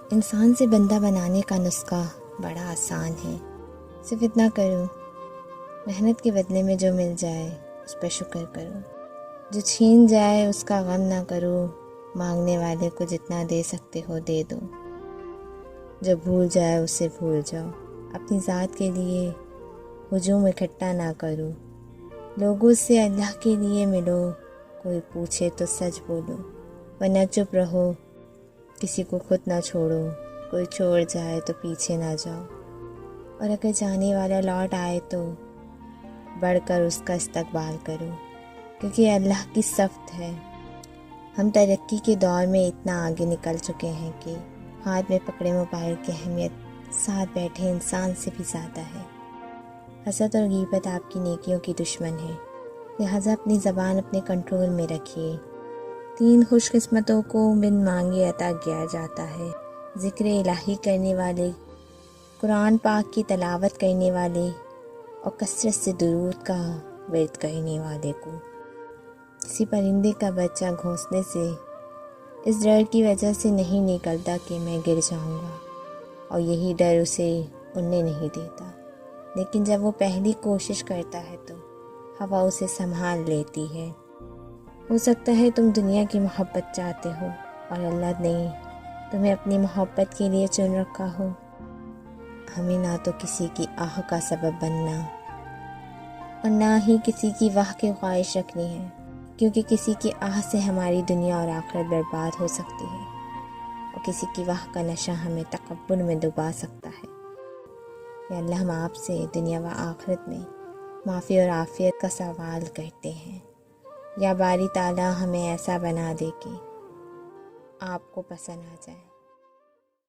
انسان سے بندہ بنانے کا نسخہ بڑا آسان ہے، صرف اتنا کرو، محنت کے بدلے میں جو مل جائے اس پر شکر کرو، جو چھین جائے اس کا غم نہ کرو، مانگنے والے کو جتنا دے سکتے ہو دے دو، جو بھول جائے اسے بھول جاؤ، اپنی ذات کے لیے ہجوم اکٹھا نہ کرو، لوگوں سے اللہ کے لیے ملو، کوئی پوچھے تو سچ بولو، ورنہ چپ رہو، کسی کو خود نہ چھوڑو، کوئی چھوڑ جائے تو پیچھے نہ جاؤ، اور اگر جانے والا لوٹ آئے تو بڑھ کر اس کا استقبال کرو، کیونکہ اللہ کی صفت ہے۔ ہم ترقی کے دور میں اتنا آگے نکل چکے ہیں کہ ہاتھ میں پکڑے موبائل کی اہمیت ساتھ بیٹھے انسان سے بھی زیادہ ہے۔ حسد اور غیبت آپ کی نیکیوں کی دشمن ہے، لہٰذا اپنی زبان اپنے کنٹرول میں رکھیے۔ 3 خوش قسمتوں کو بن مانگے عطا کیا جاتا ہے: ذکر الہی کرنے والے، قرآن پاک کی تلاوت کرنے والے، اور کثرت سے درود کا ورد کرنے والے کو۔ کسی پرندے کا بچہ گھونسلے سے اس ڈر کی وجہ سے نہیں نکلتا کہ میں گر جاؤں گا، اور یہی ڈر اسے اڑنے نہیں دیتا، لیکن جب وہ پہلی کوشش کرتا ہے تو ہوا اسے سنبھال لیتی ہے۔ ہو سکتا ہے تم دنیا کی محبت چاہتے ہو اور اللہ نے تمہیں اپنی محبت کے لیے چن رکھا ہو۔ ہمیں نہ تو کسی کی آہ کا سبب بننا اور نہ ہی کسی کی واہ کی خواہش رکھنی ہے، کیونکہ کسی کی آہ سے ہماری دنیا اور آخرت برباد ہو سکتی ہے، اور کسی کی واہ کا نشہ ہمیں تکبر میں ڈبا سکتا ہے۔ یا اللہ، ہم آپ سے دنیا و آخرت میں معافی اور عافیت کا سوال کرتے ہیں۔ یا باری تعالیٰ ہمیں ایسا بنا دے کہ آپ کو پسند آ جائے۔